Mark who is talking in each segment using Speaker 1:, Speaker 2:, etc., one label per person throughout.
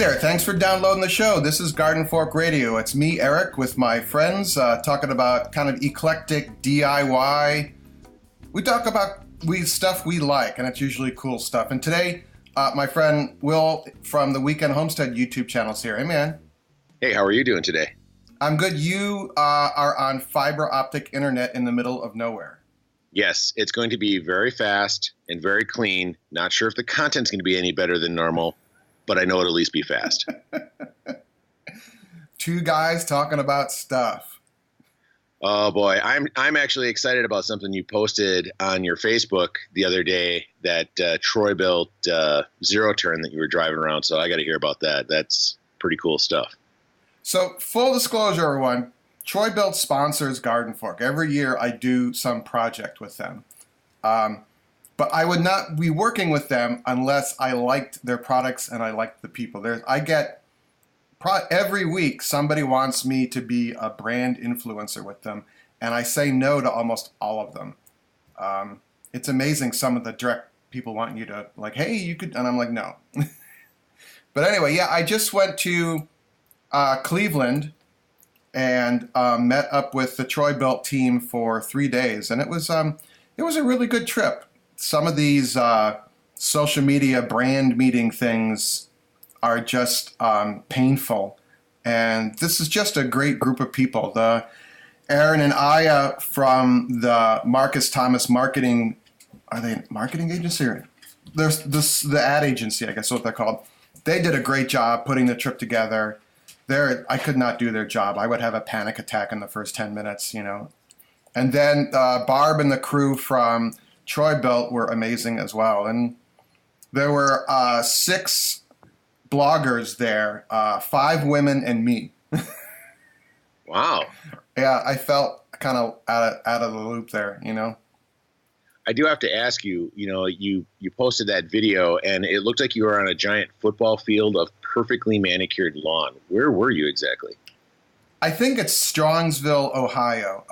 Speaker 1: there, thanks for downloading the show. This is Garden Fork Radio. It's me, Eric, with my friends, talking about kind of eclectic DIY. We talk about stuff we like, and it's usually cool stuff. And today, my friend Will from the Weekend Homestead YouTube channel is here. Hey, man.
Speaker 2: Hey, how are you doing today?
Speaker 1: I'm good. You are on fiber optic internet in the middle of nowhere.
Speaker 2: Yes, it's going to be very fast and very clean. Not sure if the content's going to be any better than normal, but I know it'll at least be fast.
Speaker 1: Two guys talking about stuff.
Speaker 2: Oh boy, I'm actually excited about something you posted on your Facebook the other day, that Troy-Bilt zero turn that you were driving around. So I got to hear about that. That's pretty cool stuff.
Speaker 1: So full disclosure, everyone, Troy-Bilt sponsors Garden Fork. Every year I do some project with them. But I would not be working with them unless I liked their products and I liked the people. Every week somebody wants me to be a brand influencer with them, and I say no to almost all of them. It's amazing some of the direct people want you to, like, hey, you could, and I'm like, no. But anyway, yeah, I just went to Cleveland and met up with the Troy-Bilt team for 3 days, and it was a really good trip. Some of these social media brand meeting things are just painful. And this is just a great group of people. The Erin and Aya from the Marcus Thomas Marketing, are they marketing agency? Or there's the ad agency, I guess is what they're called. They did a great job putting the trip together. I could not do their job. I would have a panic attack in the first 10 minutes, you know. And then Barb and the crew from Troy-Bilt were amazing as well. And there were 6 bloggers there, 5 women and me.
Speaker 2: Wow.
Speaker 1: Yeah, I felt kind of out of the loop there, you know.
Speaker 2: I do have to ask you, you posted that video and it looked like you were on a giant football field of perfectly manicured lawn. Where were you exactly?
Speaker 1: I think it's Strongsville, Ohio.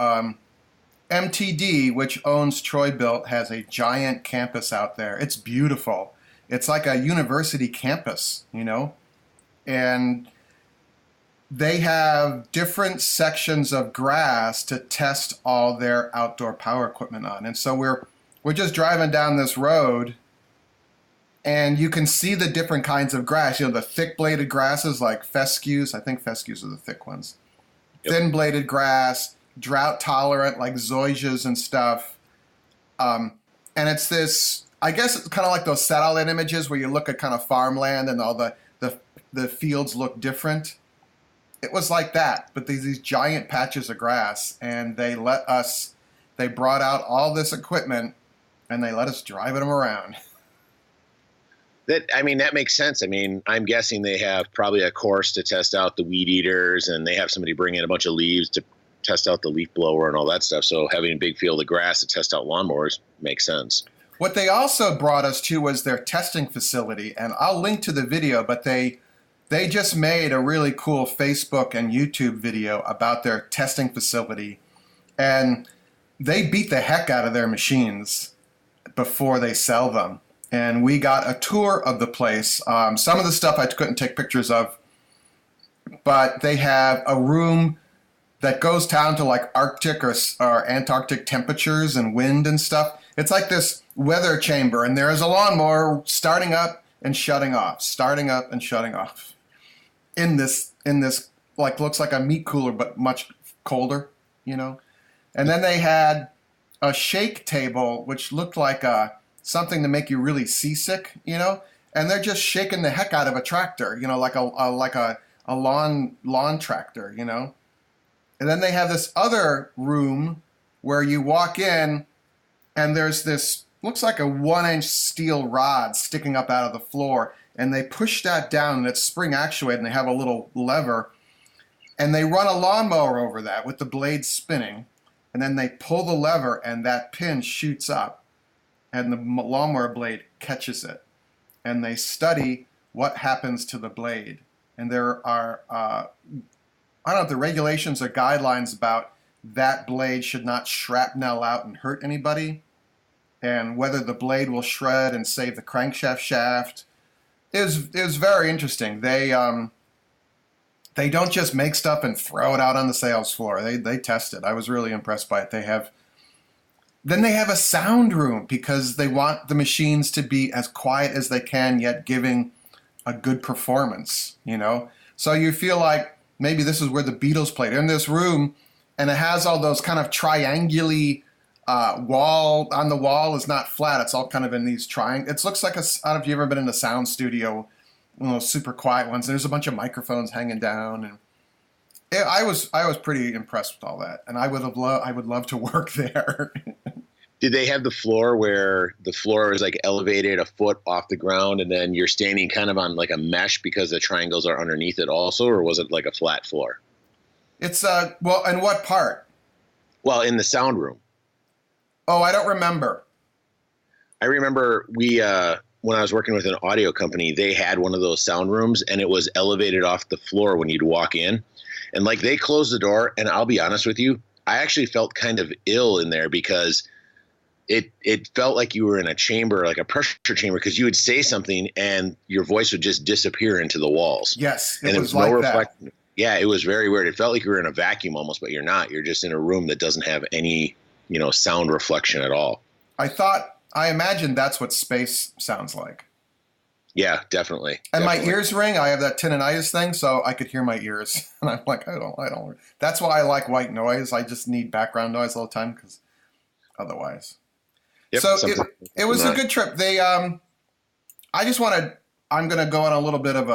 Speaker 1: MTD, which owns Troy-Bilt, has a giant campus out there. It's beautiful. It's like a university campus, you know? And they have different sections of grass to test all their outdoor power equipment on. And so we're just driving down this road, and you can see the different kinds of grass. You know, the thick-bladed grasses like fescues. I think fescues are the thick ones. Yep. Thin-bladed grass, drought-tolerant like zoysias and stuff. And it's this, I guess it's kind of like those satellite images where you look at kind of farmland and all the fields look different. It was like that, but these giant patches of grass, and they brought out all this equipment and they let us drive them around.
Speaker 2: That makes sense. I mean, I'm guessing they have probably a course to test out the weed eaters, and they have somebody bring in a bunch of leaves to test out the leaf blower and all that stuff. So having a big field of grass to test out lawnmowers makes sense.
Speaker 1: What they also brought us to was their testing facility, and I'll link to the video, but they just made a really cool Facebook and YouTube video about their testing facility, and they beat the heck out of their machines before they sell them. And we got a tour of the place. Some of the stuff I couldn't take pictures of, but they have a room that goes down to like Arctic or Antarctic temperatures and wind and stuff. It's like this weather chamber, and there is a lawnmower starting up and shutting off, starting up and shutting off in this like looks like a meat cooler but much colder, you know. And then they had a shake table which looked like something to make you really seasick, you know. And they're just shaking the heck out of a tractor, you know, like a lawn tractor, you know. And then they have this other room where you walk in and there's this, looks like a 1-inch steel rod sticking up out of the floor. And they push that down and it's spring actuated, and they have a little lever. And they run a lawnmower over that with the blade spinning. And then they pull the lever and that pin shoots up and the lawnmower blade catches it. And they study what happens to the blade. And there are I don't know if the regulations or guidelines about that blade should not shrapnel out and hurt anybody, and whether the blade will shred and save the crankshaft shaft. It was very interesting. They don't just make stuff and throw it out on the sales floor. They test it. I was really impressed by it. They have a sound room because they want the machines to be as quiet as they can, yet giving a good performance, you know? So you feel like maybe this is where the Beatles played. They're in this room, and it has all those kind of triangular wall. On the wall is not flat. It's all kind of in these triangles. It looks like I don't know if you've ever been in a sound studio, one of those super quiet ones. There's a bunch of microphones hanging down, and I was pretty impressed with all that. And I would love to work there.
Speaker 2: Did they have the floor where the floor is like elevated a foot off the ground and then you're standing kind of on like a mesh because the triangles are underneath it also, or was it like a flat floor?
Speaker 1: It's well, in what part?
Speaker 2: Well, in the sound room.
Speaker 1: Oh, I don't remember.
Speaker 2: I remember when I was working with an audio company, they had one of those sound rooms and it was elevated off the floor when you'd walk in. And like they closed the door, and I'll be honest with you, I actually felt kind of ill in there because it felt like you were in a chamber, like a pressure chamber, because you would say something and your voice would just disappear into the walls.
Speaker 1: Yes,
Speaker 2: it was like that. Yeah, it was very weird. It felt like you were in a vacuum almost, but you're not. You're just in a room that doesn't have any, sound reflection at all.
Speaker 1: I imagined that's what space sounds like.
Speaker 2: Yeah, definitely.
Speaker 1: And my ears ring. I have that tinnitus thing, so I could hear my ears. And I'm like, I don't. That's why I like white noise. I just need background noise all the time because otherwise. Yep, so it was a good trip. I'm going to go on a little bit of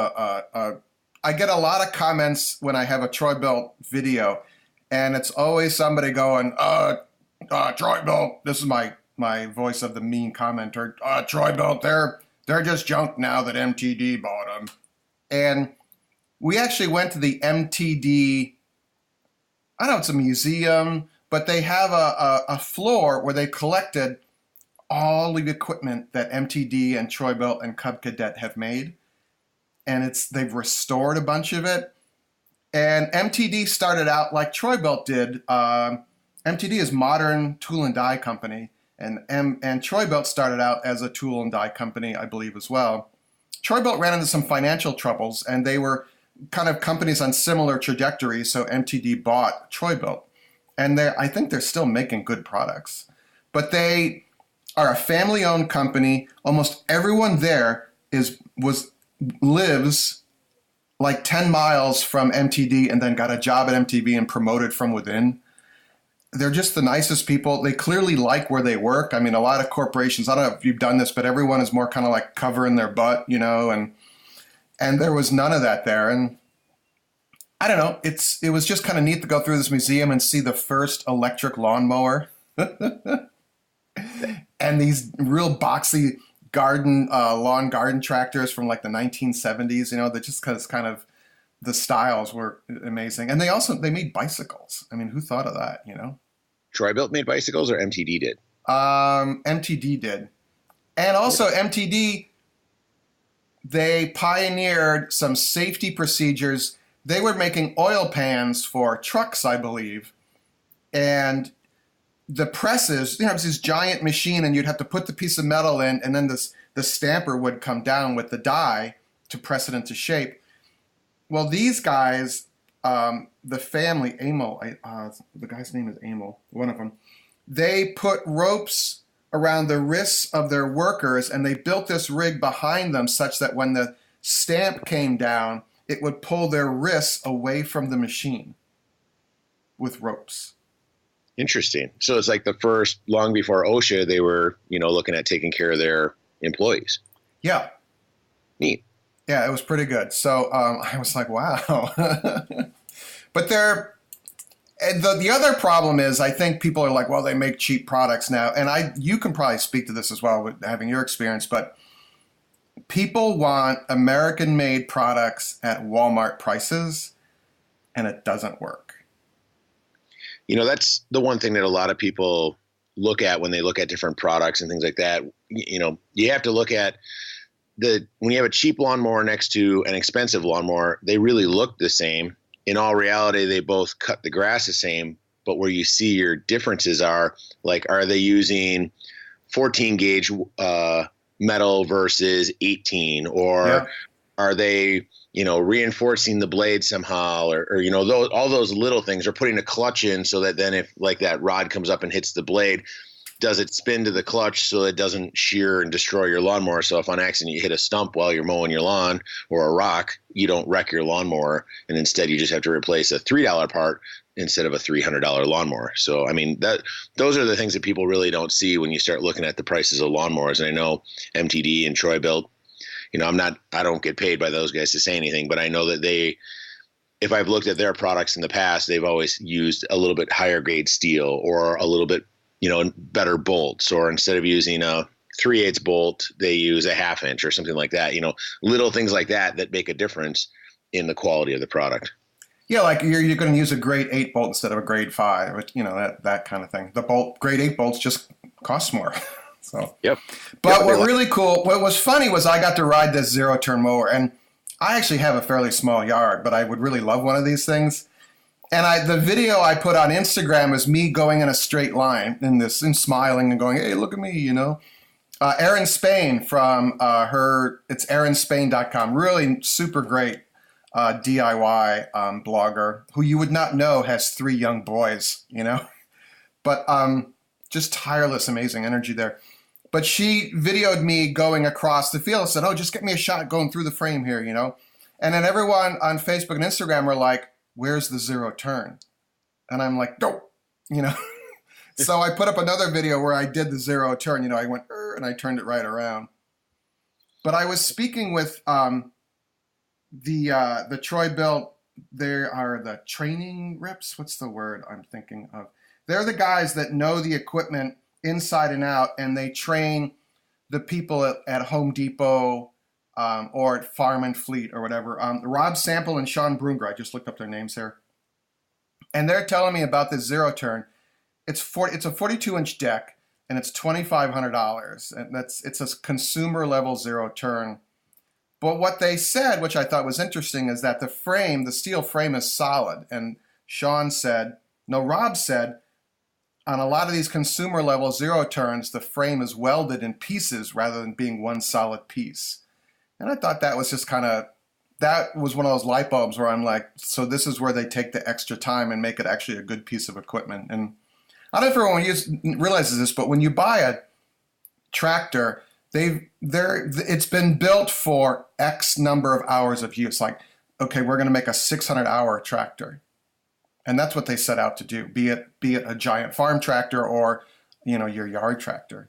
Speaker 1: I get a lot of comments when I have a Troy-Bilt video, and it's always somebody going, Troy-Bilt, this is my voice of the mean commenter, Troy-Bilt, they're just junk now that MTD bought them. And we actually went to the MTD, I don't know, it's a museum, but they have a floor where they collected all the equipment that MTD and Troy-Bilt and Cub Cadet have made. And they've restored a bunch of it. And MTD started out like Troy-Bilt did. MTD is Modern Tool and Die Company. And Troy-Bilt started out as a tool and die company, I believe, as well. Troy-Bilt ran into some financial troubles, and they were kind of companies on similar trajectories, so MTD bought Troy-Bilt. And I think they're still making good products. But they are a family-owned company. Almost everyone there lives like 10 miles from MTD and then got a job at MTD and promoted from within. They're just the nicest people. They clearly like where they work. I mean, a lot of corporations, I don't know if you've done this, but everyone is more kind of like covering their butt, and there was none of that there. And I don't know, it was just kind of neat to go through this museum and see the first electric lawnmower and these real boxy lawn garden tractors from like the 1970s, that just kind of the styles were amazing. And they made bicycles. I mean, who thought of that,
Speaker 2: Troy-Bilt made bicycles, or MTD did?
Speaker 1: MTD did. And also MTD, they pioneered some safety procedures. They were making oil pans for trucks, I believe. And the presses, it was this giant machine, and you'd have to put the piece of metal in, and then the stamper would come down with the die to press it into shape. Well, these guys, the family, Emil, the guy's name is Emil, one of them, they put ropes around the wrists of their workers, and they built this rig behind them such that when the stamp came down, it would pull their wrists away from the machine with ropes.
Speaker 2: Interesting. So it's like the first, long before OSHA, they were, looking at taking care of their employees.
Speaker 1: Yeah.
Speaker 2: Neat.
Speaker 1: Yeah, it was pretty good. So I was like, wow. But the other problem is, I think people are like, well, they make cheap products now. And you can probably speak to this as well with having your experience, but people want American-made products at Walmart prices, and it doesn't work.
Speaker 2: That's the one thing that a lot of people look at when they look at different products and things like that. You have to look at when you have a cheap lawnmower next to an expensive lawnmower, they really look the same. In all reality, they both cut the grass the same, but where you see your differences are they using 14 gauge metal versus 18, or are they, reinforcing the blade somehow, or all those little things, or putting a clutch in so that then if like that rod comes up and hits the blade, does it spin to the clutch so it doesn't shear and destroy your lawnmower? So if on accident you hit a stump while you're mowing your lawn or a rock, you don't wreck your lawnmower, and instead you just have to replace a $3 part instead of a $300 lawnmower. So, I mean, those are the things that people really don't see when you start looking at the prices of lawnmowers. And I know MTD and Troy-Bilt, I don't get paid by those guys to say anything, but I know that if I've looked at their products in the past, they've always used a little bit higher grade steel or a little bit, better bolts, or instead of using a 3/8 bolt, they use a 1/2 inch or something like that. Little things like that make a difference in the quality of the product.
Speaker 1: Yeah, like you're going to use a grade 8 bolt instead of a grade 5, that kind of thing. The grade 8 bolts just cost more. So,
Speaker 2: yep.
Speaker 1: But what was funny was I got to ride this zero-turn mower, and I actually have a fairly small yard, but I would really love one of these things. And the video I put on Instagram is me going in a straight line and smiling and going, hey, look at me, Erin Spain from it's erinspain.com. Really super great DIY blogger who you would not know has 3 young boys, But just tireless, amazing energy there. But she videoed me going across the field and said, oh, just get me a shot going through the frame here, And then everyone on Facebook and Instagram were like, where's the zero turn? And I'm like, no, So I put up another video where I did the zero turn. I went, and I turned it right around. But I was speaking with the Troy-Bilt. They are the training reps. What's the word I'm thinking of? They're the guys that know the equipment inside and out, and they train the people at Home Depot or at Farm and Fleet or whatever. Rob Sample and Sean Brunger, I just looked up their names here. And they're telling me about this zero turn. It's a 42-inch deck, and it's $2,500. And it's a consumer level zero turn. But what they said, which I thought was interesting, is that the steel frame is solid. And Rob said, on a lot of these consumer level zero turns, the frame is welded in pieces rather than being one solid piece. And I thought that was just that was one of those light bulbs where I'm like, so this is where they take the extra time and make it actually a good piece of equipment. And I don't know if everyone realizes this, but when you buy a tractor, it's been built for X number of hours of use. Like, okay, we're going to make a 600-hour tractor. And that's what they set out to do, be it a giant farm tractor or, your yard tractor,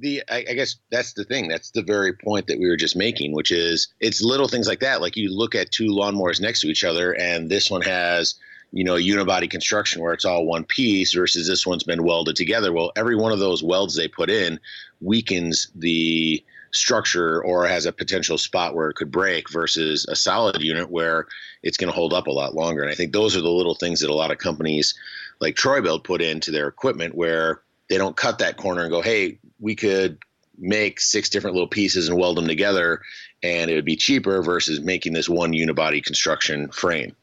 Speaker 2: I guess that's the thing. That's the very point that we were just making, which is it's little things like that. Like you look at 2 lawnmowers next to each other, and this one has, unibody construction where it's all one piece versus this one's been welded together. Well, every one of those welds they put in weakens the structure or has a potential spot where it could break versus a solid unit where it's going to hold up a lot longer. And I think those are the little things that a lot of companies like Troy-Bilt put into their equipment where they don't cut that corner and go, hey, we could make 6 different little pieces and weld them together and it would be cheaper versus making this one unibody construction frame.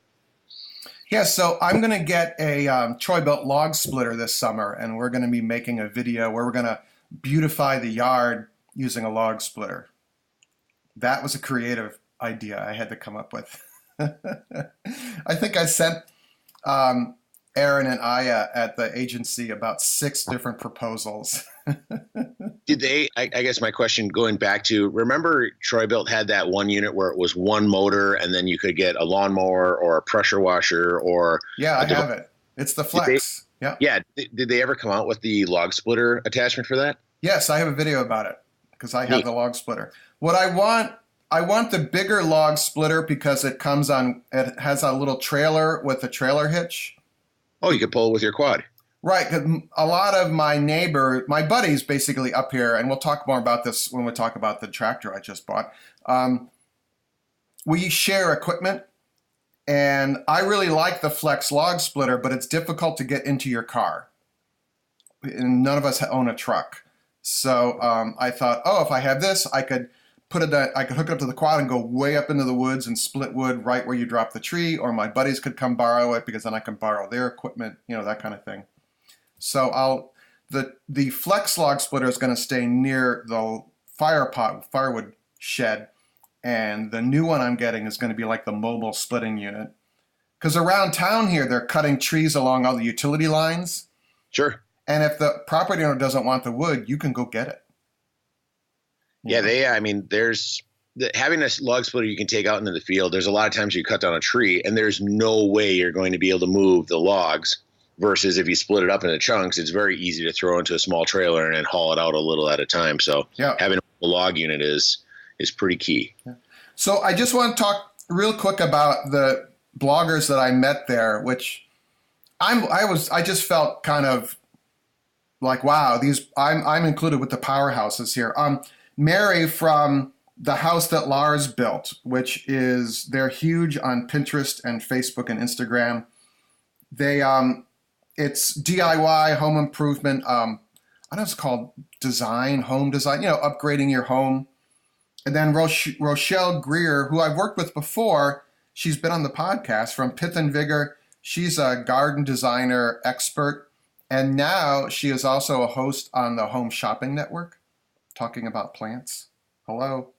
Speaker 1: Yeah, so I'm going to get a Troy-Bilt log splitter this summer, and we're going to be making a video where we're going to beautify the yard using a log splitter. That was a creative idea I had to come up with. I think I sent Erin and Aya at the agency about 6 different proposals.
Speaker 2: Did they, I guess my question going back to, remember Troy-Bilt had that one unit where it was one motor and then you could get a lawnmower or a pressure washer or...
Speaker 1: Yeah, I have it. It's the Flex.
Speaker 2: Yeah. Did they ever come out with the log splitter attachment for that?
Speaker 1: Yes, I have a video about it because I have the log splitter. What I want the bigger log splitter because it has a little trailer with a trailer hitch.
Speaker 2: Oh, you could pull it with your quad.
Speaker 1: Right, because a lot of my buddies basically up here, and we'll talk more about this when we talk about the tractor I just bought. We share equipment, and I really like the Flex log splitter, but it's difficult to get into your car. And none of us own a truck. So I thought, if I have this, I could hook it up to the quad and go way up into the woods and split wood right where you drop the tree, or my buddies could come borrow it because then I can borrow their equipment, that kind of thing. So the flex log splitter is going to stay near the firewood shed, and the new one I'm getting is going to be like the mobile splitting unit. Because around town here, they're cutting trees along all the utility lines.
Speaker 2: Sure.
Speaker 1: And if the property owner doesn't want the wood, you can go get it.
Speaker 2: Having a log splitter you can take out into the field, there's a lot of times you cut down a tree and there's no way you're going to be able to move the logs, versus if you split it up into chunks, it's very easy to throw into a small trailer and then haul it out a little at a time. So having a log unit is pretty key. Yeah.
Speaker 1: So I just want to talk real quick about the bloggers that I met there, which I just felt kind of like, wow, I'm included with the powerhouses here. Mary from the House That Lars Built, which they're huge on Pinterest and Facebook and Instagram. They it's DIY home improvement. I don't know, it's called home design, upgrading your home. And then Rochelle Greer, who I've worked with before, she's been on the podcast, from Pith and Vigor. She's a garden designer expert. And now she is also a host on the Home Shopping Network, talking about plants. Hello.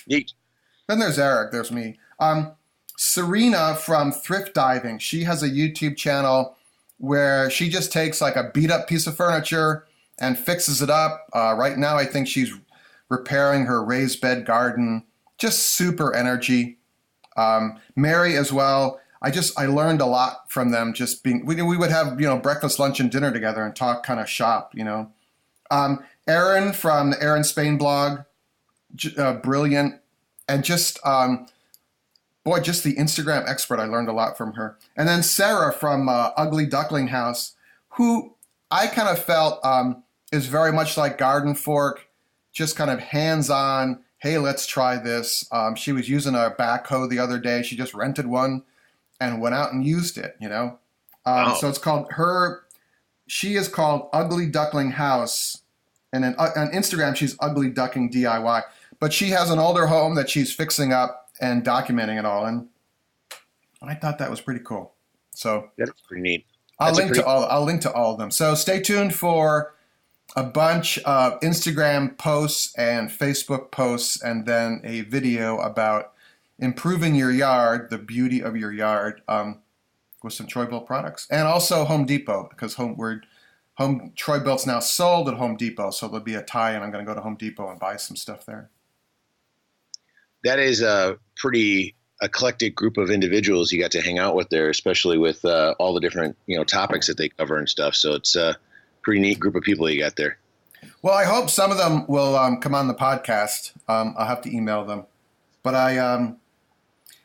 Speaker 2: Neat.
Speaker 1: Then there's Eric. There's me. Serana from Thrift Diving. She has a YouTube channel where she just takes like a beat up piece of furniture and fixes it up. Right now, I think she's repairing her raised bed garden. Just super energy. Mary as well. I learned a lot from them. Just being, we would have, breakfast, lunch, and dinner together and talk kind of shop, Erin from the Erin Spain blog, brilliant. And just the Instagram expert. I learned a lot from her. And then Sarah from Ugly Duckling House, who I kind of felt is very much like Garden Fork, just kind of hands-on. Hey, let's try this. She was using a backhoe the other day. She just rented one and went out and used it, Wow. So it's she is called Ugly Duckling House. And then on Instagram, she's Ugly Ducking DIY. But she has an older home that she's fixing up and documenting it all. And I thought that was pretty cool. So
Speaker 2: that's pretty neat.
Speaker 1: I'll link to all of them. So stay tuned for a bunch of Instagram posts and Facebook posts, and then a video about improving your yard, the beauty of your yard, with some Troy-Bilt products. And also Home Depot, because Troy-Bilt's now sold at Home Depot, so there'll be a tie-in. I'm going to go to Home Depot and buy some stuff there.
Speaker 2: That is a pretty eclectic group of individuals you got to hang out with there, especially with all the different topics that they cover and stuff. So it's a pretty neat group of people you got there.
Speaker 1: Well, I hope some of them will come on the podcast. I'll have to email them. But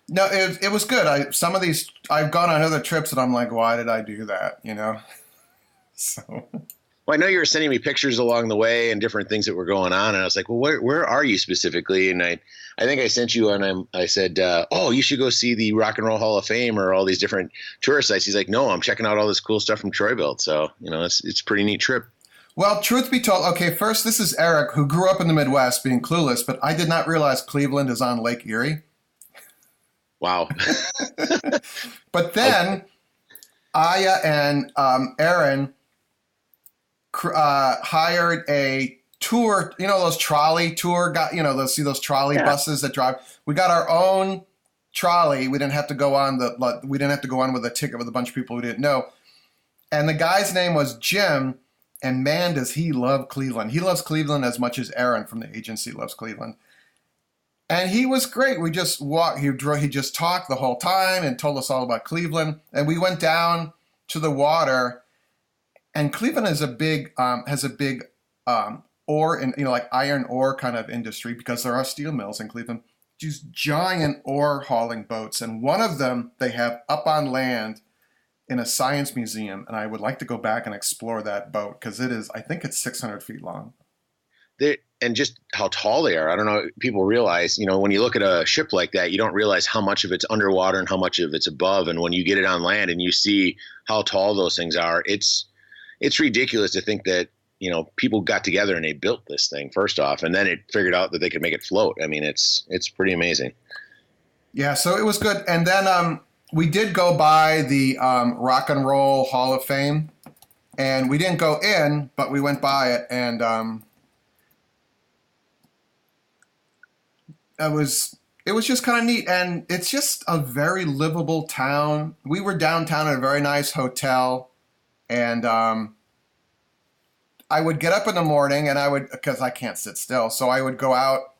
Speaker 1: no, it was good. Some of these, I've gone on other trips and I'm like, why did I do that? So.
Speaker 2: Well, I know you were sending me pictures along the way and different things that were going on. And I was like, well, where are you specifically? And I think I sent you and I said, you should go see the Rock and Roll Hall of Fame or all these different tourist sites. He's like, no, I'm checking out all this cool stuff from Troy-Bilt. So, it's a pretty neat trip.
Speaker 1: Well, truth be told, okay, first, this is Eric, who grew up in the Midwest being clueless, but I did not realize Cleveland is on Lake Erie.
Speaker 2: Wow.
Speaker 1: But then Aya and Erin hired a tour, those trolley tour those trolley buses that drive. We got our own trolley. We didn't have to go on with a ticket with a bunch of people who didn't know. And the guy's name was Jim, and man, does he love Cleveland. He loves Cleveland as much as Erin from the agency loves Cleveland. And he was great. We just walked. He just talked the whole time and told us all about Cleveland. And we went down to the water. And Cleveland has a big ore and like iron ore kind of industry, because there are steel mills in Cleveland. These giant ore hauling boats, and one of them they have up on land in a science museum. And I would like to go back and explore that boat, because I think it's 600 feet long.
Speaker 2: And just how tall they are. I don't know. People realize, when you look at a ship like that, you don't realize how much of it's underwater and how much of it's above. And when you get it on land and you see how tall those things are, it's ridiculous to think that, people got together and they built this thing first off, and then it figured out that they could make it float. I mean, it's pretty amazing. Yeah.
Speaker 1: So it was good. And then we did go by the Rock and Roll Hall of Fame, And we didn't go in, but we went by it, and it was just kind of neat. And it's just a very livable town. We were downtown at a very nice hotel, and I would get up in the morning, and because I can't sit still, so I would go out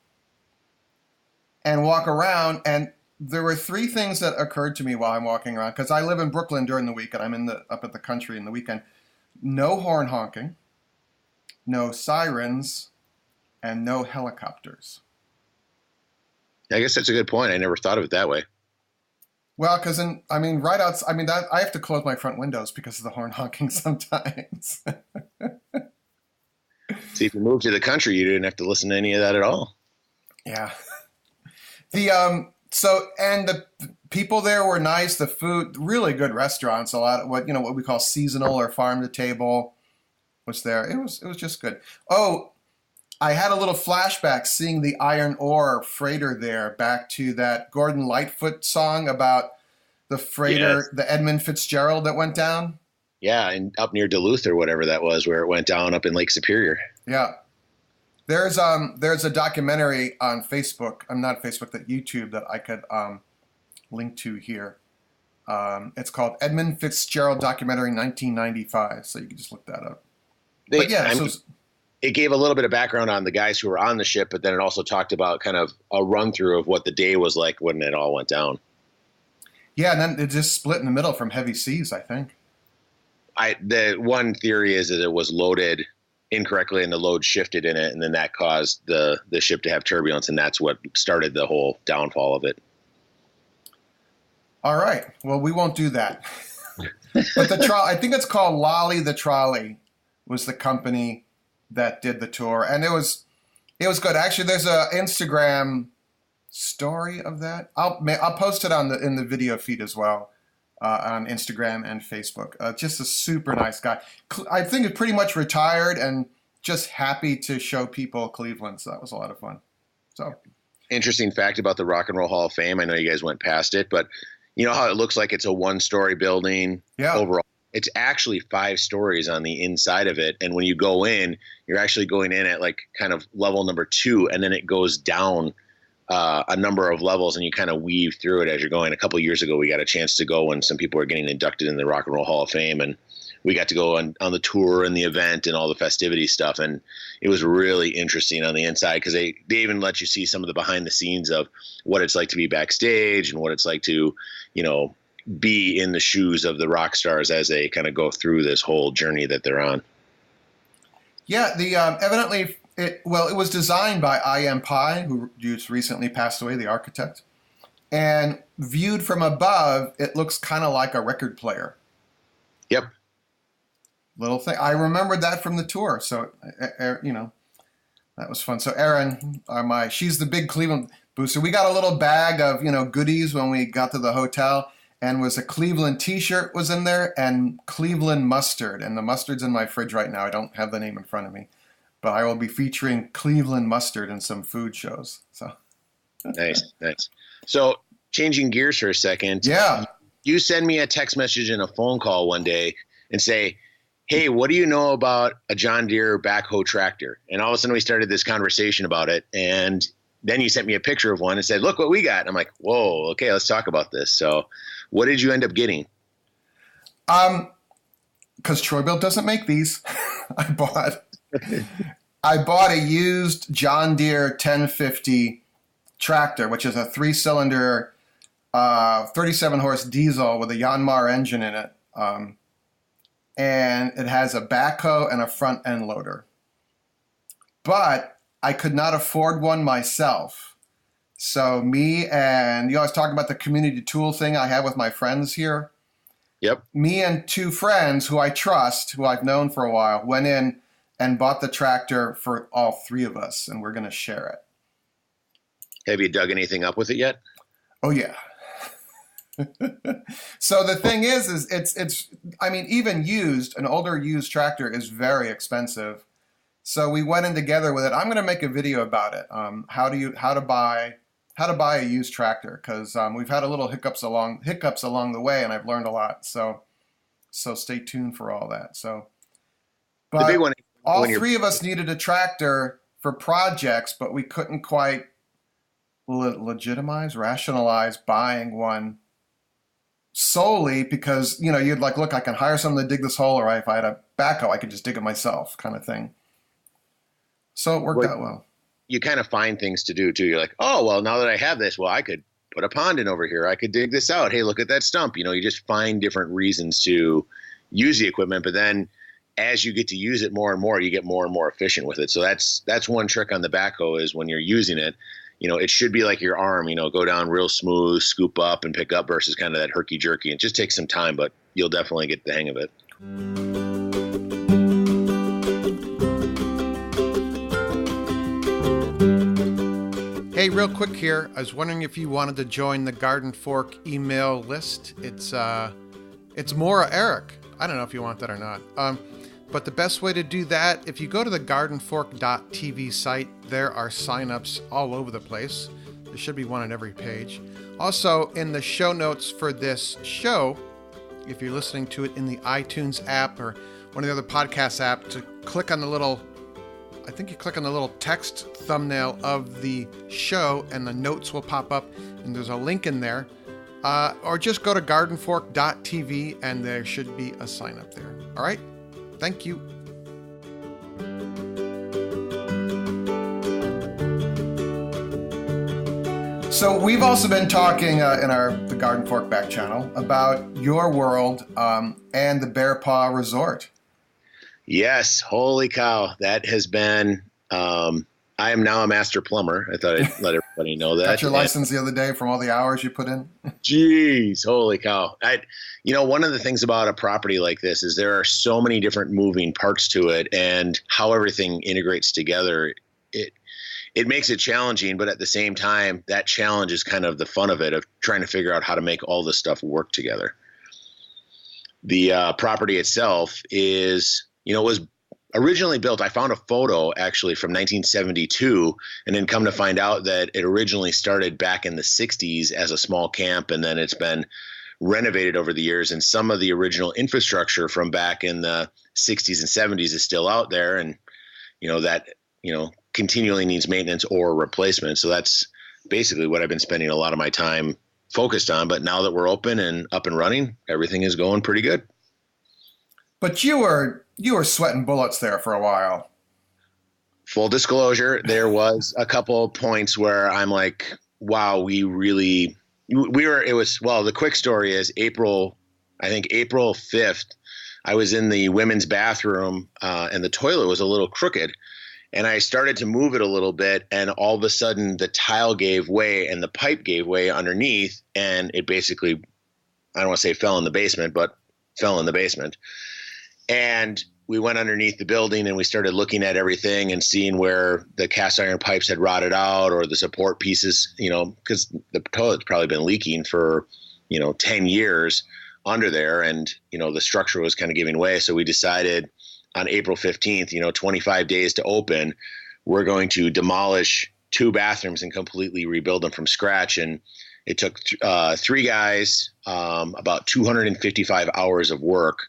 Speaker 1: and walk around, and there were three things that occurred to me while I'm walking around, because I live in Brooklyn during the week, and I'm up at the country in the weekend. No horn honking, no sirens, and no helicopters.
Speaker 2: I guess that's a good point. I never thought of it that way.
Speaker 1: Well, because right outside, that I have to close my front windows because of the horn honking sometimes.
Speaker 2: See, if you moved to the country, you didn't have to listen to any of that at all.
Speaker 1: Yeah. The people there were nice. The food, really good restaurants. A lot of what we call seasonal or farm to table was there. It was just good. Oh, I had a little flashback seeing the iron ore freighter there, back to that Gordon Lightfoot song about the freighter, yes. The Edmund Fitzgerald that went down.
Speaker 2: Yeah, and up near Duluth or whatever that was, where it went down up in Lake Superior.
Speaker 1: Yeah. There's a documentary on Facebook. Not Facebook, that YouTube that I could link to here. It's called Edmund Fitzgerald Documentary 1995. So you can just look that up. It
Speaker 2: gave a little bit of background on the guys who were on the ship, but then it also talked about kind of a run through of what the day was like when it all went down.
Speaker 1: Yeah, and then it just split in the middle from heavy seas, I think.
Speaker 2: The one theory is that it was loaded incorrectly and the load shifted in it, and then that caused the ship to have turbulence, and that's what started the whole downfall of it.
Speaker 1: All right. Well, we won't do that. But I think it's called Lolly the Trolley was the company that did the tour, and it was good. Actually, there's a Instagram story of that. I'll post it in the video feed as well. On Instagram and Facebook. Just a super nice guy. I think he's pretty much retired and just happy to show people Cleveland. So that was a lot of fun. So,
Speaker 2: interesting fact about the Rock and Roll Hall of Fame. I know you guys went past it, but you know how it looks like it's a one-story building overall? It's actually 5 stories on the inside of it. And when you go in, you're actually going in at like kind of level number 2, and then it goes down a number of levels, and you kind of weave through it as you're going. A couple of years ago, we got a chance to go when some people were getting inducted in the Rock and Roll Hall of Fame, and we got to go on the tour and the event and all the festivity stuff, and it was really interesting on the inside because they even let you see some of the behind the scenes of what it's like to be backstage and what it's like to, be in the shoes of the rock stars as they kind of go through this whole journey that they're on.
Speaker 1: Yeah, evidently. It was designed by I.M. Pye, who just recently passed away, the architect. And viewed from above, it looks kind of like a record player.
Speaker 2: Yep.
Speaker 1: Little thing. I remembered that from the tour. So, that was fun. So Erin, she's the big Cleveland booster. We got a little bag of, goodies when we got to the hotel, and was a Cleveland t-shirt was in there and Cleveland mustard. And the mustard's in my fridge right now. I don't have the name in front of me. But I will be featuring Cleveland mustard in some food shows. So
Speaker 2: nice. So changing gears for a second.
Speaker 1: Yeah.
Speaker 2: You send me a text message and a phone call one day and say, hey, what do you know about a John Deere backhoe tractor? And all of a sudden we started this conversation about it. And then you sent me a picture of one and said, look what we got. And I'm like, whoa, okay, let's talk about this. So what did you end up getting?
Speaker 1: Because Troy-Bilt doesn't make these. I bought a used John Deere 1050 tractor, which is a 3-cylinder, 37-horse diesel with a Yanmar engine in it. And it has a backhoe and a front end loader. But I could not afford one myself. So me and, I was talking about the community tool thing I have with my friends here.
Speaker 2: Yep.
Speaker 1: Me and 2 friends who I trust, who I've known for a while, went in and bought the tractor for all 3 of us, and we're going to share it.
Speaker 2: Have you dug anything up with it yet?
Speaker 1: Oh, yeah. So the thing is it's even used, an older used tractor is very expensive. So we went in together with it. I'm going to make a video about it. How to buy a used tractor, because we've had a little hiccups along the way, and I've learned a lot. So stay tuned for all that. So
Speaker 2: the big one.
Speaker 1: All three of us needed a tractor for projects, but we couldn't quite rationalize buying one solely because, you'd like, look, I can hire someone to dig this hole, or if I had a backhoe, I could just dig it myself, kind of thing. So it worked out well.
Speaker 2: You kind of find things to do too. You're like, oh, well, now that I have this, well, I could put a pond in over here. I could dig this out. Hey, look at that stump. You just find different reasons to use the equipment, but then as you get to use it more and more, you get more and more efficient with it. So that's one trick on the backhoe is when you're using it, it should be like your arm, go down real smooth, scoop up and pick up versus kind of that herky jerky. It just takes some time, but you'll definitely get the hang of it.
Speaker 1: Hey, real quick here. I was wondering if you wanted to join the Garden Fork email list. It's Maura Eric. I don't know if you want that or not. But the best way to do that, if you go to the gardenfork.tv site, there are signups all over the place. There should be one on every page. Also, in the show notes for this show, if you're listening to it in the iTunes app or one of the other podcast apps, to click on the little text thumbnail of the show and the notes will pop up and there's a link in there. Or just go to gardenfork.tv and there should be a sign up there. All right? Thank you. So we've also been talking in the Garden Fork back channel about your world and the Bear Paw Resort.
Speaker 2: Yes. Holy cow. That has been, I am now a master plumber. I thought I'd let everybody know that.
Speaker 1: Got your license the other day from all the hours you put in?
Speaker 2: Jeez. Holy cow. One of the things about a property like this is there are so many different moving parts to it, and how everything integrates together. It makes it challenging, but at the same time, that challenge is kind of the fun of it, of trying to figure out how to make all this stuff work together. The property itself is, was originally built. I found a photo actually from 1972, and then come to find out that it originally started back in the 60s as a small camp, and then it's been renovated over the years. And some of the original infrastructure from back in the 60s and 70s is still out there, and that continually needs maintenance or replacement. So that's basically what I've been spending a lot of my time focused on. But now that we're open and up and running, everything is going pretty good.
Speaker 1: But you were sweating bullets there for a while.
Speaker 2: Full disclosure, there was a couple of points where I'm like, wow, the quick story is April 5th, I was in the women's bathroom and the toilet was a little crooked. And I started to move it a little bit, and all of a sudden the tile gave way and the pipe gave way underneath, and it basically, I don't want to say fell in the basement, but fell in the basement. And we went underneath the building and we started looking at everything and seeing where the cast iron pipes had rotted out, or the support pieces, because the toilet's probably been leaking for, 10 years under there, and, the structure was kind of giving way. So we decided on April 15th, 25 days to open, we're going to demolish 2 bathrooms and completely rebuild them from scratch. And it took 3 guys, about 255 hours of work.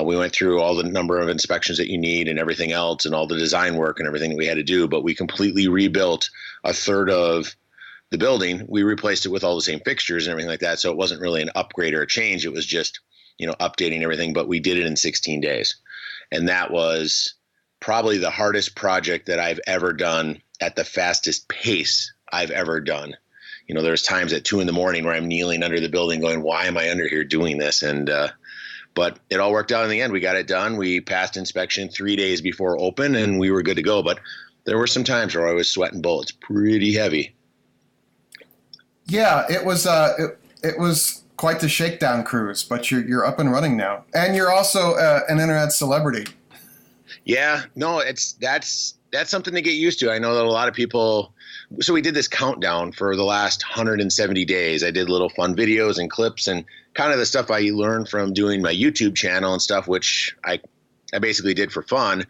Speaker 2: We went through all the number of inspections that you need and everything else, and all the design work and everything that we had to do. But we completely rebuilt a third of the building. We replaced it with all the same fixtures and everything like that. So it wasn't really an upgrade or a change. It was just, updating everything. But we did it in 16 days. And that was probably the hardest project that I've ever done at the fastest pace I've ever done. There's times at 2 a.m. where I'm kneeling under the building going, why am I under here doing this? And, but it all worked out in the end. We got it done. We passed inspection 3 days before open, and we were good to go. But there were some times where I was sweating bullets pretty heavy.
Speaker 1: Yeah, it was quite the shakedown cruise, but you're up and running now, and you're also an internet celebrity.
Speaker 2: Yeah, no, that's something to get used to. I know that a lot of people. So we did this countdown for the last 170 days. I did little fun videos and clips and kind of the stuff I learned from doing my YouTube channel and stuff, which I basically did for fun.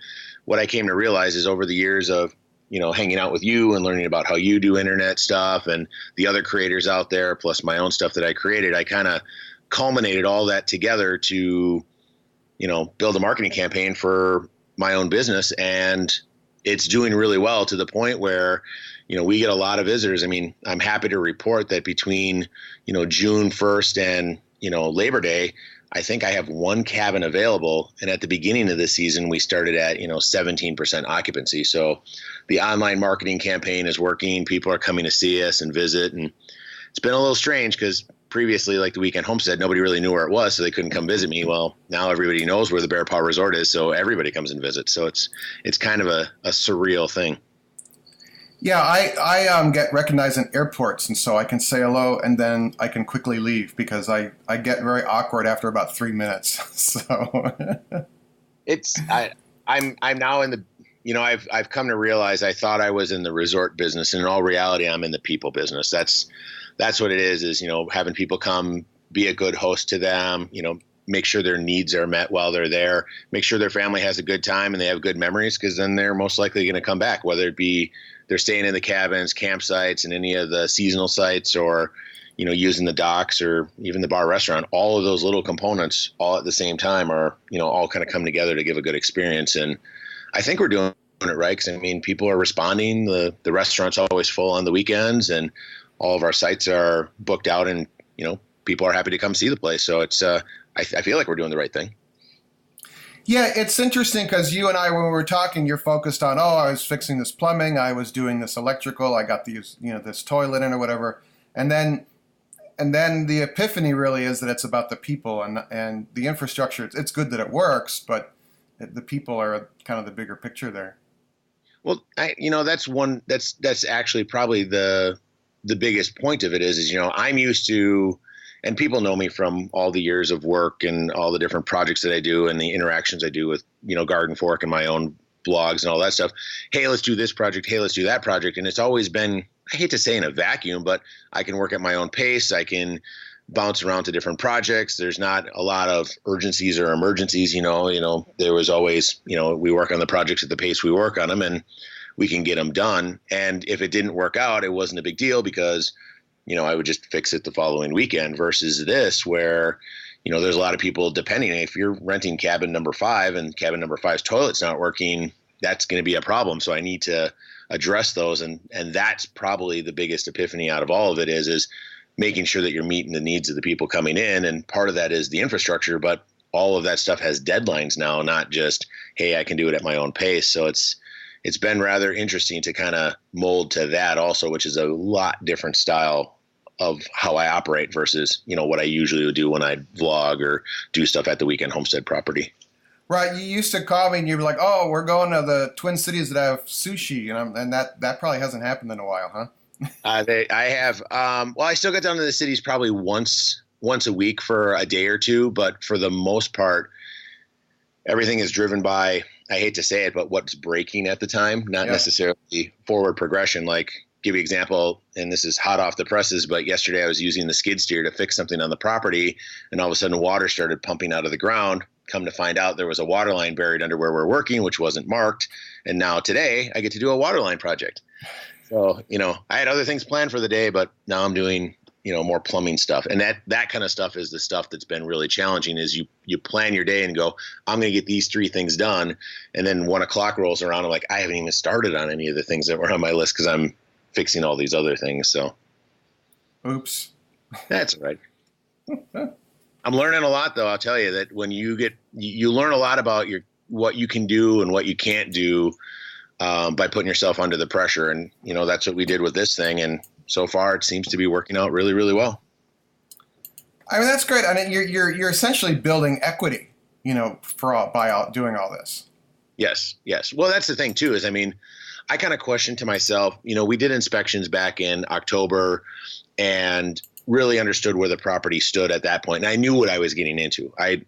Speaker 2: What I came to realize is over the years of hanging out with you and learning about how you do internet stuff and the other creators out there, plus my own stuff that I created, I kind of culminated all that together to, build a marketing campaign for my own business, and it's doing really well to the point where, we get a lot of visitors. I mean, I'm happy to report that between, June 1st and, Labor Day, I think I have one cabin available. And at the beginning of the season, we started at, 17% occupancy. So the online marketing campaign is working. People are coming to see us and visit. And it's been a little strange because previously, like the weekend homestead, nobody really knew where it was, so they couldn't come visit me. Well, now everybody knows where the Bear Paw Resort is, so everybody comes and visits. So it's kind of a surreal thing.
Speaker 1: Yeah, I get recognized in airports, and so I can say hello, and then I can quickly leave because I get very awkward after about 3 minutes. So
Speaker 2: I'm now in the, I've come to realize I thought I was in the resort business, and in all reality, I'm in the people business. That's what it is, having people come, be a good host to them, make sure their needs are met while they're there, make sure their family has a good time and they have good memories, because then they're most likely going to come back, whether it be they're staying in the cabins, campsites, and any of the seasonal sites, or, using the docks or even the bar restaurant. All of those little components all at the same time are, all kind of come together to give a good experience. And I think we're doing it right, because, people are responding. The restaurant's always full on the weekends, and all of our sites are booked out, and, people are happy to come see the place. So it's, I feel like we're doing the right thing.
Speaker 1: Yeah, it's interesting because you and I, when we were talking, you're focused on, I was fixing this plumbing, I was doing this electrical, I got these, this toilet in or whatever. And then the epiphany really is that it's about the people and the infrastructure. It's good that it works, but the people are kind of the bigger picture there.
Speaker 2: Well, that's actually probably the biggest point of it is, I'm used to, and people know me from all the years of work and all the different projects that I do and the interactions I do with, Garden Fork and my own blogs and all that stuff. Hey, let's do this project. Hey, let's do that project. And it's always been, I hate to say in a vacuum, but I can work at my own pace. I can bounce around to different projects. There's not a lot of urgencies or emergencies. There was always, we work on the projects at the pace we work on them, and we can get them done. And if it didn't work out, it wasn't a big deal, because I would just fix it the following weekend, versus this where, there's a lot of people depending. If you're renting cabin number 5 and cabin number 5's toilet's not working, that's going to be a problem. So I need to address those. And that's probably the biggest epiphany out of all of it is making sure that you're meeting the needs of the people coming in. And part of that is the infrastructure, but all of that stuff has deadlines now, not just, hey, I can do it at my own pace. So it's been rather interesting to kind of mold to that also, which is a lot different style of how I operate versus, what I usually would do when I vlog or do stuff at the weekend homestead property.
Speaker 1: Right. You used to call me and you'd be like, we're going to the Twin Cities that have sushi. And that probably hasn't happened in a while, huh?
Speaker 2: I have. I still get down to the cities probably once a week for a day or two. But for the most part, everything is driven by, I hate to say it, but what's breaking at the time, not necessarily forward progression. Like, give you an example, and this is hot off the presses, but yesterday I was using the skid steer to fix something on the property, and all of a sudden water started pumping out of the ground. Come to find out there was a water line buried under where we're working, which wasn't marked. And now today I get to do a water line project. So, I had other things planned for the day, but now I'm doing, more plumbing stuff. And that kind of stuff is the stuff that's been really challenging, is you plan your day and go, I'm going to get these 3 things done. And then 1 o'clock rolls around. I'm like, I haven't even started on any of the things that were on my list because I'm fixing all these other things. So,
Speaker 1: oops,
Speaker 2: that's all right. I'm learning a lot, though. I'll tell you that when you learn a lot about what you can do and what you can't do by putting yourself under the pressure. And, that's what we did with this thing. And so far it seems to be working out really, really well.
Speaker 1: I mean, that's great. I mean, you're essentially building equity, by doing all this.
Speaker 2: Yes. Well, that's the thing too, is, I kind of questioned to myself, we did inspections back in October and really understood where the property stood at that point. And I knew what I was getting into. I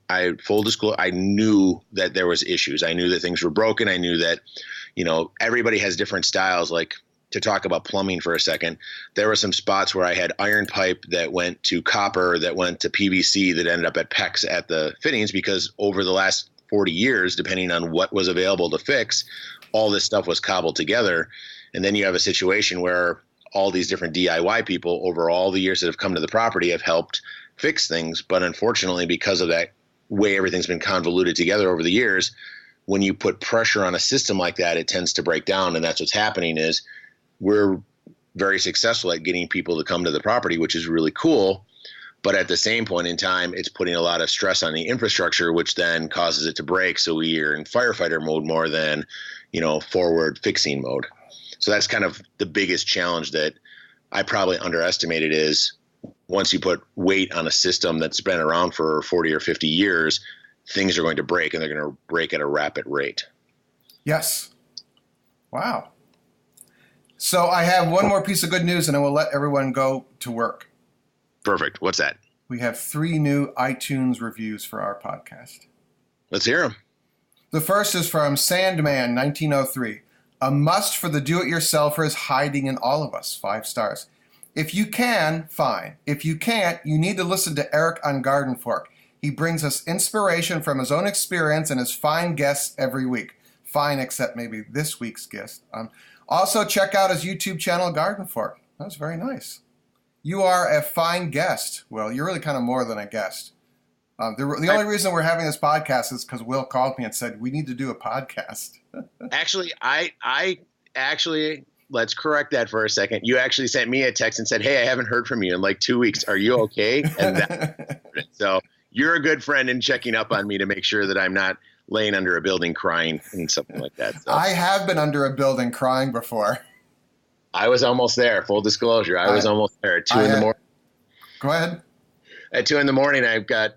Speaker 2: full disclosure, I knew that there was issues. I knew that things were broken. I knew that, everybody has different styles. Like, to talk about plumbing for a second, there were some spots where I had iron pipe that went to copper, that went to PVC, that ended up at PEX at the fittings, because over the last 40 years, depending on what was available to fix, all this stuff was cobbled together. And then you have a situation where all these different DIY people over all the years that have come to the property have helped fix things. But unfortunately, because of that way everything's been convoluted together over the years, when you put pressure on a system like that, it tends to break down. And that's what's happening is we're very successful at getting people to come to the property, which is really cool. But at the same point in time, it's putting a lot of stress on the infrastructure, which then causes it to break. So we are in firefighter mode more than, forward fixing mode. So that's kind of the biggest challenge that I probably underestimated is once you put weight on a system that's been around for 40 or 50 years, things are going to break, and they're going to break at a rapid rate.
Speaker 1: Yes. Wow. So I have one more piece of good news, and then we'll let everyone go to work.
Speaker 2: Perfect. What's that?
Speaker 1: We have 3 new iTunes reviews for our podcast.
Speaker 2: Let's hear them.
Speaker 1: The first is from Sandman 1903. A must for the do-it-yourselfers hiding in all of us. 5 stars. If you can, fine. If you can't, you need to listen to Eric on Garden Fork. He brings us inspiration from his own experience and his fine guests every week. Fine, except maybe this week's guest. Also, check out his YouTube channel, Garden Fork. That was very nice. You are a fine guest. Well, you're really kind of more than a guest. The only reason we're having this podcast is because Will called me and said, we need to do a podcast.
Speaker 2: Actually, I let's correct that for a second. You actually sent me a text and said, hey, I haven't heard from you in like 2 weeks. Are you okay? And so you're a good friend in checking up on me to make sure that I'm not laying under a building crying and something like that. So.
Speaker 1: I have been under a building crying before.
Speaker 2: I was almost there. Full disclosure. I was almost there at 2 in the morning.
Speaker 1: Go ahead.
Speaker 2: At 2 in the morning, I've got,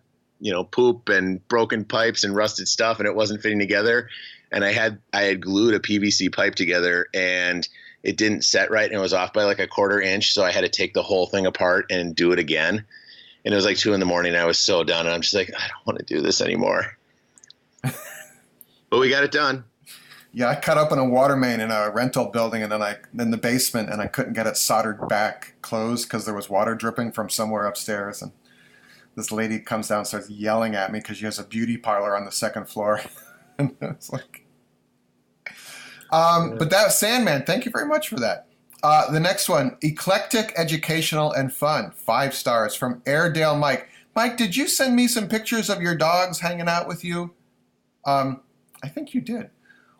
Speaker 2: poop and broken pipes and rusted stuff, and it wasn't fitting together. And I had glued a PVC pipe together, and it didn't set right, and it was off by like a 1/4 inch. So I had to take the whole thing apart and do it again. And it was like 2 in the morning. And I was so done. And I'm just like, I don't want to do this anymore. But we got it done.
Speaker 1: Yeah, I cut open a water main in a rental building, and then in the basement, and I couldn't get it soldered back closed because there was water dripping from somewhere upstairs. And this lady comes down and starts yelling at me because she has a beauty parlor on the 2nd floor. And it's like, but that was Sandman. Thank you very much for that. The next one, eclectic, educational, and fun. 5 stars from Airedale Mike. Mike, did you send me some pictures of your dogs hanging out with you? I think you did.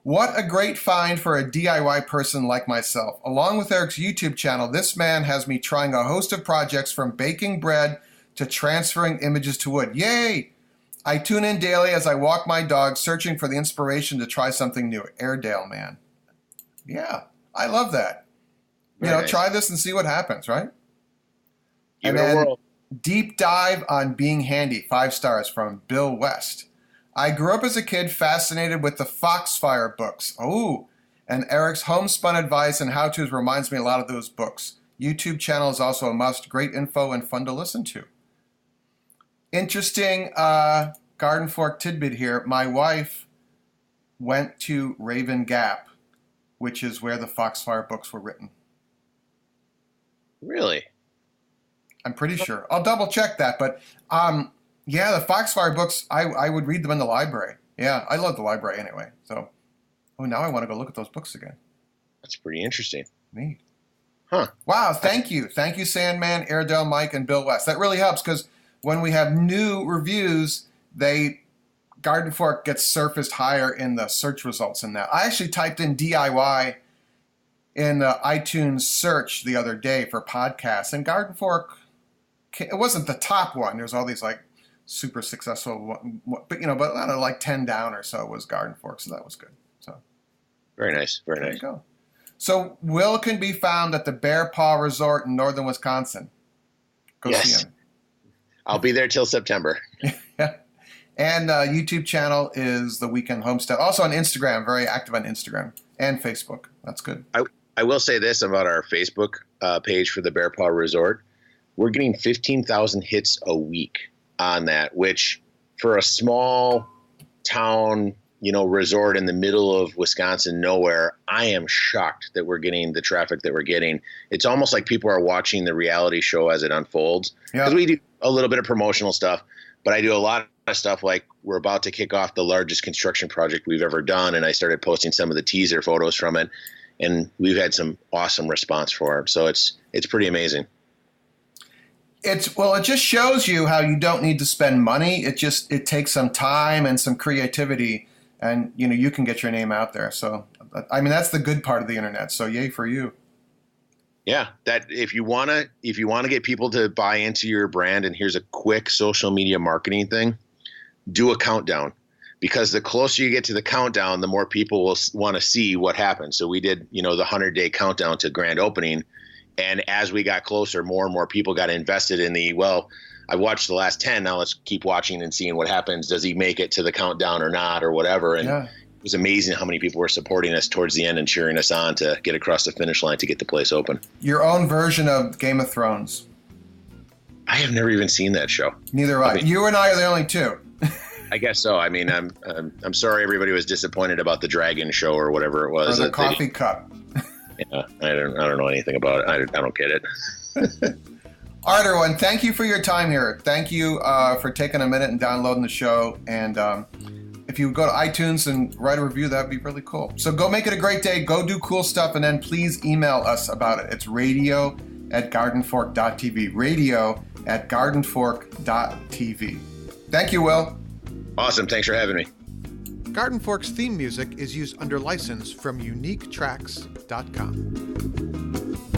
Speaker 1: What a great find for a DIY person like myself. Along with Eric's YouTube channel, this man has me trying a host of projects from baking bread to transferring images to wood. Yay! I tune in daily as I walk my dog, searching for the inspiration to try something new. Airedale, man. Yeah, I love that.
Speaker 2: Very nice.
Speaker 1: Try this and see what happens, right?
Speaker 2: Give it a whirl.
Speaker 1: Deep dive on being handy. 5 stars from Bill West. I grew up as a kid fascinated with the Foxfire books. Oh, and Eric's homespun advice and how-tos reminds me a lot of those books. YouTube channel is also a must. Great info and fun to listen to. Interesting Garden Fork tidbit here. My wife went to Raven Gap, which is where the Foxfire books were written.
Speaker 2: Really?
Speaker 1: I'm pretty sure. I'll double check that, but yeah, the Foxfire books, I would read them in the library. Yeah, I love the library anyway. So, now I want to go look at those books again.
Speaker 2: That's pretty interesting.
Speaker 1: Neat.
Speaker 2: Huh.
Speaker 1: Wow, thank you. Thank you, Sandman, Airedale Mike, and Bill West. That really helps because when we have new reviews, Garden Fork gets surfaced higher in the search results in that. I actually typed in DIY in the iTunes search the other day for podcasts, and Garden Fork, it wasn't the top one. There's all these like super successful, but but I don't know, like 10 down or so was Garden Fork, so that was good. So
Speaker 2: very nice, very
Speaker 1: there
Speaker 2: nice.
Speaker 1: you go. So Will can be found at the Bear Paw Resort in northern Wisconsin. Go see him.
Speaker 2: I'll be there till September.
Speaker 1: Yeah. And YouTube channel is The Weekend Homestead. Also on Instagram, very active on Instagram and Facebook. That's good.
Speaker 2: I will say this about our Facebook page for the Bear Paw Resort. We're getting 15,000 hits a week on that, which for a small town, resort in the middle of Wisconsin, nowhere, I am shocked that we're getting the traffic that we're getting. It's almost like people are watching the reality show as it unfolds. Because we do a little bit of promotional stuff, but I do a lot of stuff like we're about to kick off the largest construction project we've ever done, and I started posting some of the teaser photos from it, and we've had some awesome response for it. So it's pretty amazing.
Speaker 1: It just shows you how you don't need to spend money. It takes some time and some creativity, and you can get your name out there. So, I mean, that's the good part of the internet. So, yay for you.
Speaker 2: Yeah, that if you wanna get people to buy into your brand, and here's a quick social media marketing thing, do a countdown, because the closer you get to the countdown, the more people will want to see what happens. So we did, the 100-day countdown to grand opening, and as we got closer, more and more people got invested in I watched the last 10. Now let's keep watching and seeing what happens. Does he make it to the countdown or not, or whatever? And it was amazing how many people were supporting us towards the end and cheering us on to get across the finish line to get the place open.
Speaker 1: Your own version of Game of Thrones.
Speaker 2: I have never even seen that show.
Speaker 1: Neither have I. You and I are the only two.
Speaker 2: I guess so. I mean, I'm sorry everybody was disappointed about the dragon show or whatever it was.
Speaker 1: Or the coffee cup.
Speaker 2: Yeah, I don't know anything about it. I don't get it.
Speaker 1: All right, everyone. Thank you for your time here. Thank you for taking a minute and downloading the show. And if you go to iTunes and write a review, that'd be really cool. So go make it a great day. Go do cool stuff, and then please email us about it. It's radio@gardenfork.tv. radio@gardenfork.tv. Thank you, Will.
Speaker 2: Awesome. Thanks for having me.
Speaker 3: Garden Fork's theme music is used under license from uniquetracks.com.